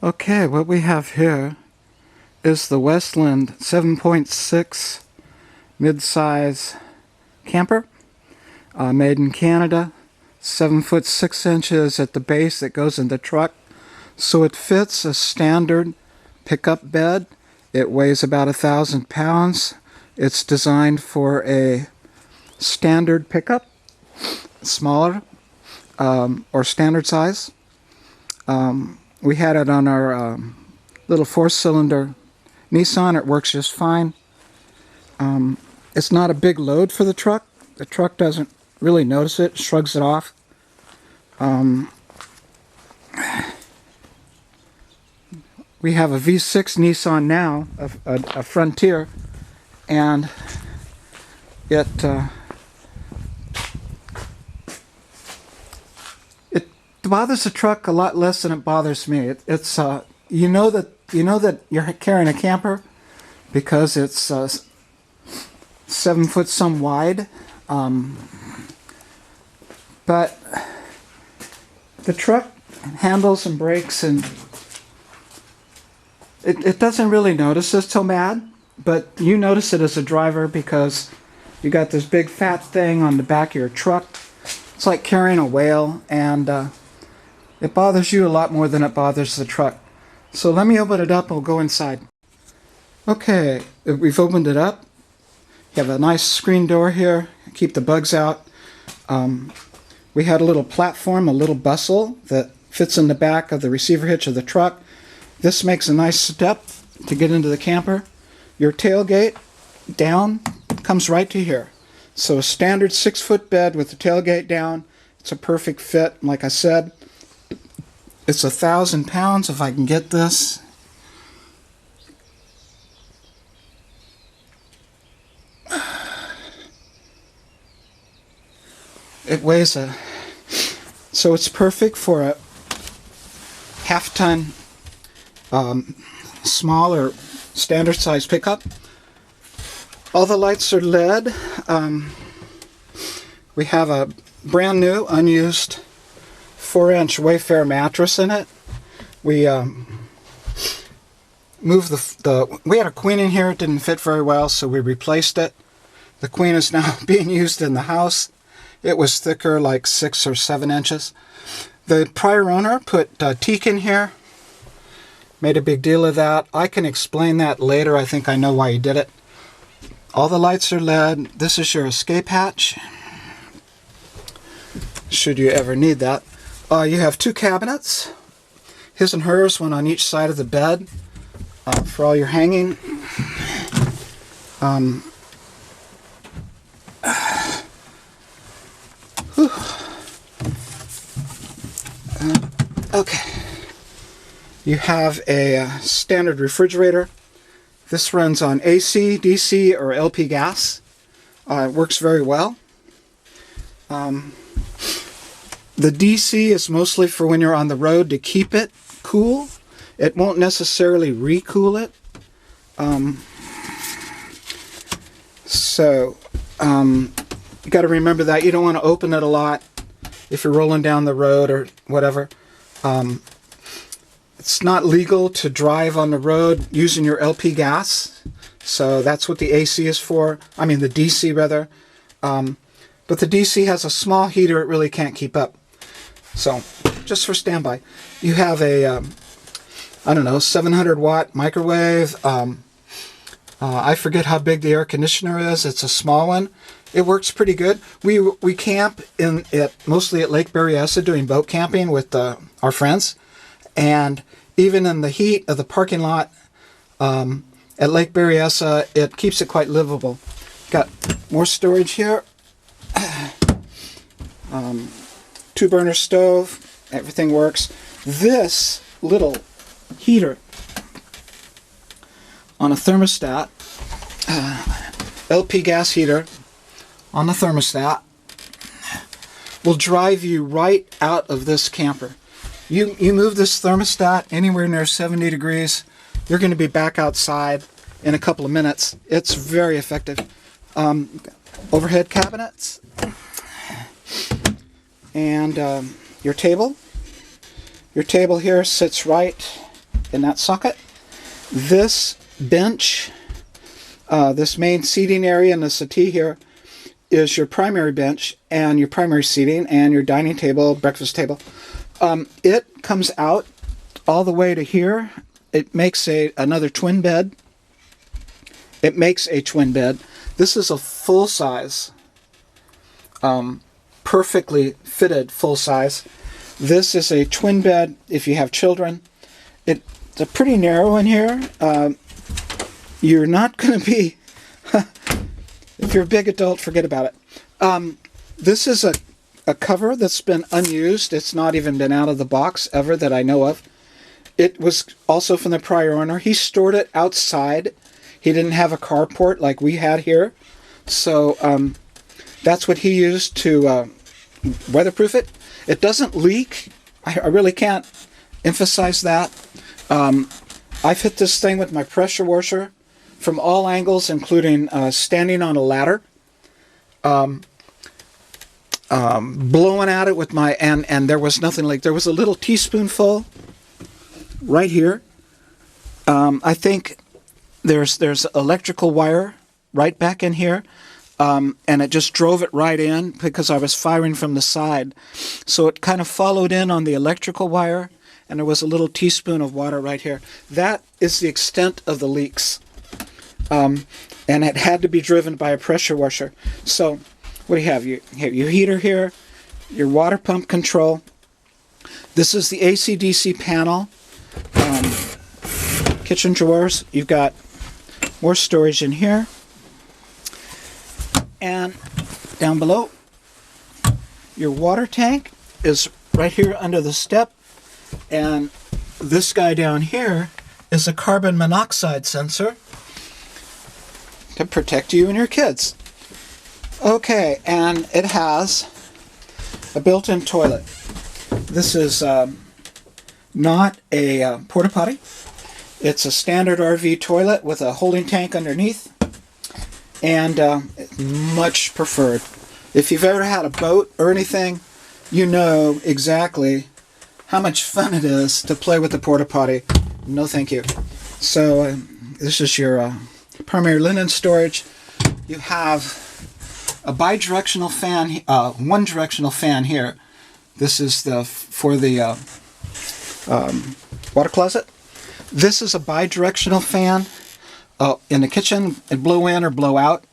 Okay, what we have here is the Westland 7.6 mid-size camper, made in Canada, 7 foot 6 inches at the base that goes in the truck. So it fits a standard pickup bed. It weighs about 1,000 pounds. It's designed for a standard pickup, smaller or standard size. We had it on our little 4-cylinder Nissan. It works just fine. It's not a big load for the truck. The truck doesn't really notice it, shrugs it off. We have a V6 Nissan now, a Frontier, and it bothers the truck a lot less than it bothers me. It's you know that you're carrying a camper because it's 7 foot some wide, but the truck handles and brakes, and it doesn't really notice this till bad, but you notice it as a driver because you got this big fat thing on the back of your truck. It's like carrying a whale, and it bothers you a lot more than it bothers the truck. So let me open it up. We'll go inside. Okay, we've opened it up. You have a nice screen door here. Keep the bugs out. We had a little platform, a little bustle that fits in the back of the receiver hitch of the truck. This makes a nice step to get into the camper. Your tailgate down comes right to here. So a standard 6-foot bed with the tailgate down. It's a perfect fit. Like I said, it's 1,000 pounds if I can get this. It weighs so it's perfect for a half-ton small or standard size pickup. All the lights are LED. We have a brand new unused 4-inch Wayfair mattress in it. We moved we had a queen in here. It didn't fit very well, so we replaced it. The queen is now being used in the house. It was thicker, like 6 or 7 inches. The prior owner put teak in here. Made a big deal of that. I can explain that later. I think I know why he did it. All the lights are LED. This is your escape hatch, should you ever need that. You have 2 cabinets, his and hers, one on each side of the bed, for all your hanging. Okay. You have a standard refrigerator. This runs on AC, DC, or LP gas. It works very well. The DC is mostly for when you're on the road to keep it cool. It won't necessarily recool it. You got to remember that. You don't want to open it a lot if you're rolling down the road or whatever. It's not legal to drive on the road using your LP gas, so that's what the AC is for. I mean the DC rather. But the DC has a small heater. It really can't keep up. So just for standby, you have a I don't know, 700 watt microwave. I forget how big the air conditioner is. It's a small one. It works pretty good. We camp mostly at Lake Berryessa doing boat camping with our friends, and even in the heat of the parking lot at Lake Berryessa, it keeps it quite livable. Got more storage here. 2-burner stove. Everything works. This little heater on a thermostat, LP gas heater on the thermostat, will drive you right out of this camper. You move this thermostat anywhere near 70 degrees, you're going to be back outside in a couple of minutes. It's very effective. Overhead cabinets, and your table. Your table here sits right in that socket. This bench, this main seating area and the settee here is your primary bench and your primary seating and your dining table, breakfast table. It comes out all the way to here. It makes another twin bed. It makes a twin bed. This is a full size, perfectly fitted full size. This is a twin bed if you have children. It's pretty narrow in here. You're not going to be, if you're a big adult, forget about it. This is a cover that's been unused. It's not even been out of the box ever that I know of. It was also from the prior owner. He stored it outside. He didn't have a carport like we had here. So that's what he used to weatherproof it. It doesn't leak. I really can't emphasize that. I fit this thing with my pressure washer from all angles, including standing on a ladder. Blowing at it with my, and there was nothing like, there was a little teaspoonful right here. I think there's electrical wire right back in here, and it just drove it right in because I was firing from the side. So it kind of followed in on the electrical wire, and there was a little teaspoon of water right here. That is the extent of the leaks. And it had to be driven by a pressure washer. So what do you have? You have your heater here, your water pump control. This is the AC/DC panel. Kitchen drawers. You've got more storage in here. And down below, your water tank is right here under the step. And this guy down here is a carbon monoxide sensor to protect you and your kids. Okay, and it has a built-in toilet. This is not a porta potty. It's a standard RV toilet with a holding tank underneath, and much preferred. If you've ever had a boat or anything, you know exactly how much fun it is to play with the porta potty. No thank you. So this is your primary linen storage. You have a bi-directional fan, one directional fan here. This is for the water closet. This is a bi-directional fan in the kitchen, and blow in or blow out.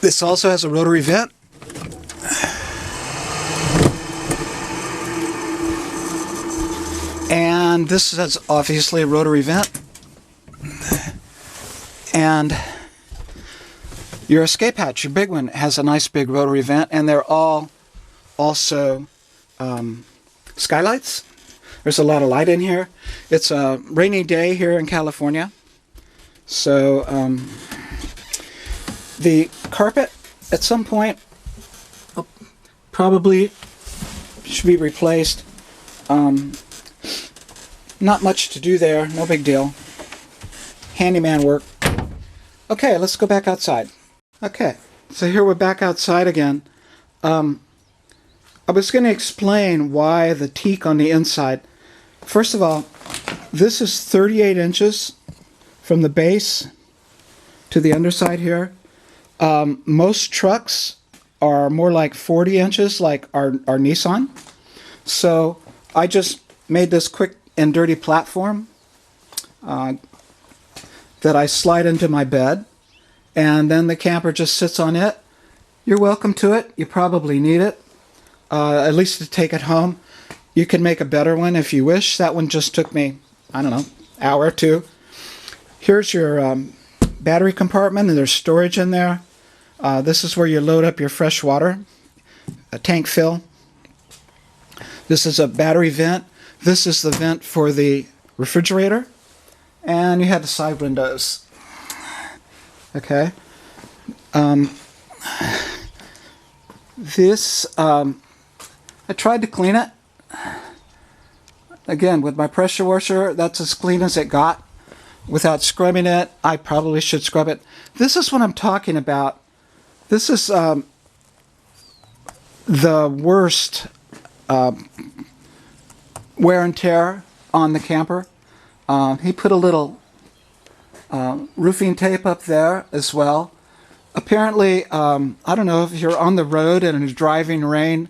This also has a rotary vent. And this has obviously a rotary vent. And your escape hatch, your big one, has a nice big rotary vent, and they're all also skylights. There's a lot of light in here. It's a rainy day here in California. So the carpet at some point probably should be replaced. Not much to do there, no big deal. Handyman work. Okay, let's go back outside. Okay, so here we're back outside again. I was going to explain why the teak on the inside. First of all, this is 38 inches from the base to the underside here. Most trucks are more like 40 inches, like our Nissan. So I just made this quick and dirty platform that I slide into my bed, and then the camper just sits on it. You're welcome to it. You probably need it, at least to take it home. You can make a better one if you wish. That one just took me, I don't know, hour or two. Here's your battery compartment, and there's storage in there. This is where you load up your fresh water, a tank fill. This is a battery vent. This is the vent for the refrigerator. And you have the side windows. Okay. This, I tried to clean it. Again, with my pressure washer, that's as clean as it got. Without scrubbing it, I probably should scrub it. This is what I'm talking about. This is the worst wear and tear on the camper. He put a little roofing tape up there as well. Apparently, I don't know if you're on the road and it's driving rain.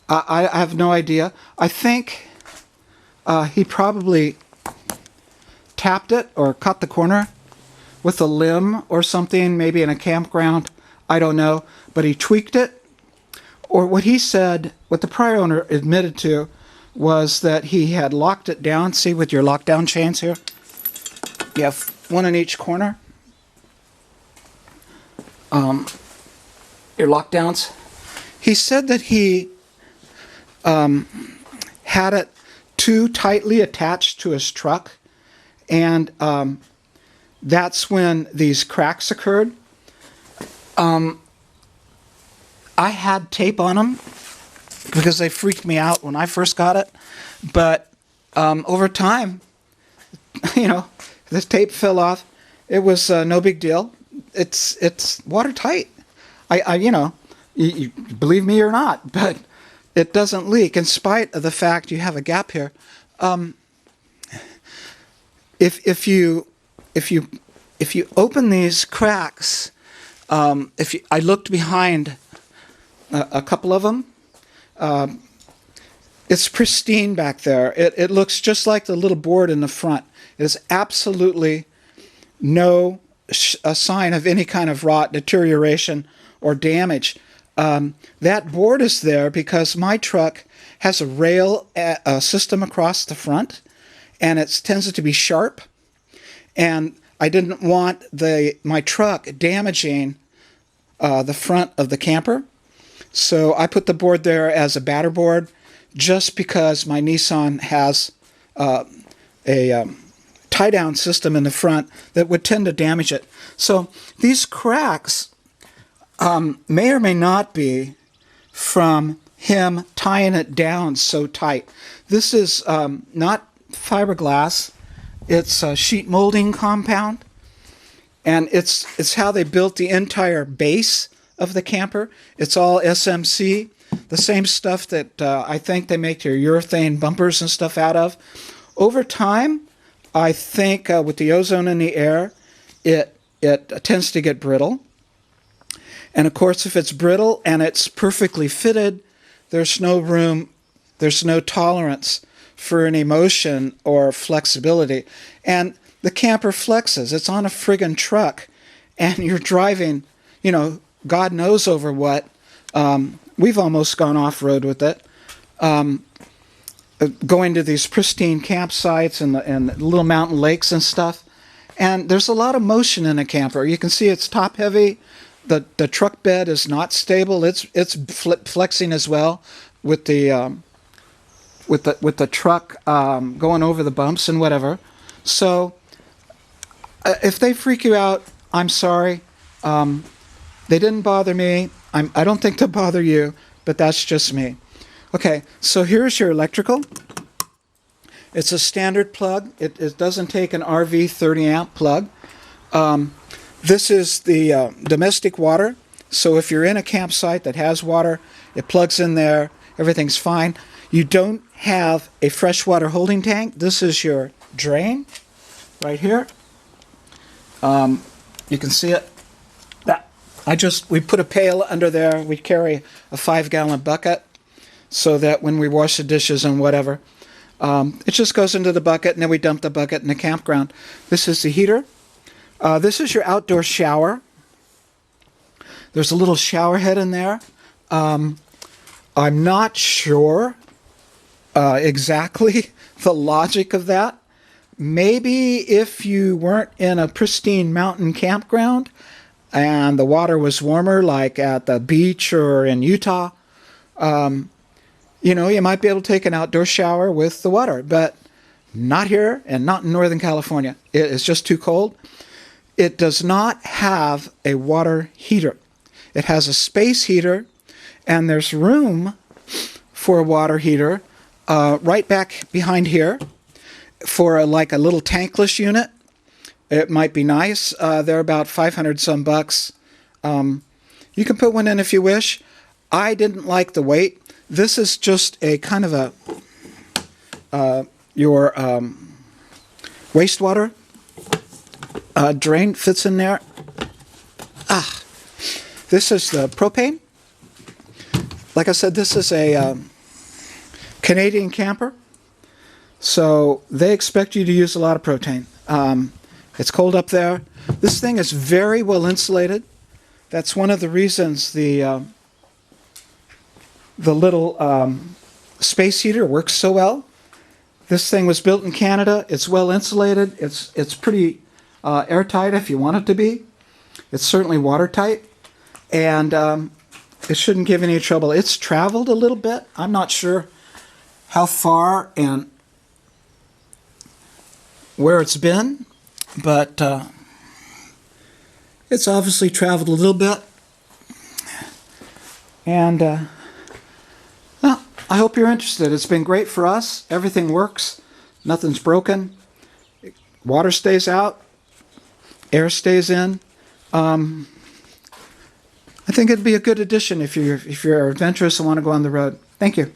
I have no idea. I think he probably tapped it or cut the corner with a limb or something, maybe in a campground. I don't know. But he tweaked it. Or what he said, what the prior owner admitted to, was that he had locked it down. See, with your lockdown chains here? You have one in each corner. Your lockdowns. He said that he had it too tightly attached to his truck, and that's when these cracks occurred. I had tape on them because they freaked me out when I first got it, but over time, this tape fell off. It was no big deal. It's watertight. You believe me or not, but it doesn't leak in spite of the fact you have a gap here. If you open these cracks, I looked behind a couple of them. It's pristine back there. It looks just like the little board in the front. It is absolutely no a sign of any kind of rot, deterioration, or damage. That board is there because my truck has a rail system across the front, and it tends to be sharp. And I didn't want my truck damaging the front of the camper, so I put the board there as a batter board, just because my Nissan has a tie-down system in the front that would tend to damage it. So these cracks may or may not be from him tying it down so tight. This is not fiberglass. It's a sheet molding compound, and it's how they built the entire base of the camper. It's all SMC, the same stuff that I think they make your urethane bumpers and stuff out of. Over time, I think with the ozone in the air, it tends to get brittle. And of course, if it's brittle and it's perfectly fitted, there's no room, there's no tolerance for any motion or flexibility. And the camper flexes. It's on a friggin' truck, and you're driving, God knows over what. We've almost gone off-road with it. Going to these pristine campsites and little mountain lakes and stuff. And there's a lot of motion in a camper. You can see it's top-heavy. The truck bed is not stable. It's flexing as well with the truck going over the bumps and whatever. So if they freak you out, I'm sorry. They didn't bother me. I don't think they'll bother you, but that's just me. Okay, so here's your electrical. It's a standard plug. It doesn't take an RV 30 amp plug. This is the domestic water. So if you're in a campsite that has water, it plugs in there. Everything's fine. You don't have a freshwater holding tank. This is your drain right here. You can see it. We put a pail under there. We carry a 5-gallon bucket so that when we wash the dishes and whatever, it just goes into the bucket, and then we dump the bucket in the campground. This is the heater. This is your outdoor shower. There's a little shower head in there. I'm not sure exactly the logic of that. Maybe if you weren't in a pristine mountain campground and the water was warmer, like at the beach or in Utah, you might be able to take an outdoor shower with the water, but not here and not in Northern California. It is just too cold. It does not have a water heater. It has a space heater, and there's room for a water heater right back behind here for a little tankless unit. It might be nice. They're about 500 some bucks. You can put one in if you wish. I didn't like the weight. This is just a kind of your wastewater drain fits in there. This is the propane. Like I said, this is a Canadian camper, so they expect you to use a lot of propane. It's cold up there. This thing is very well insulated. That's one of the reasons the little space heater works so well. This thing was built in Canada. It's well insulated. It's pretty airtight if you want it to be. It's certainly watertight, and it shouldn't give any trouble. It's traveled a little bit. I'm not sure how far and where it's been, but it's obviously traveled a little bit. And well, I hope you're interested. It's been great for us. Everything works. Nothing's broken. Water stays out. Air stays in. I think it'd be a good addition if you're adventurous and want to go on the road. Thank you.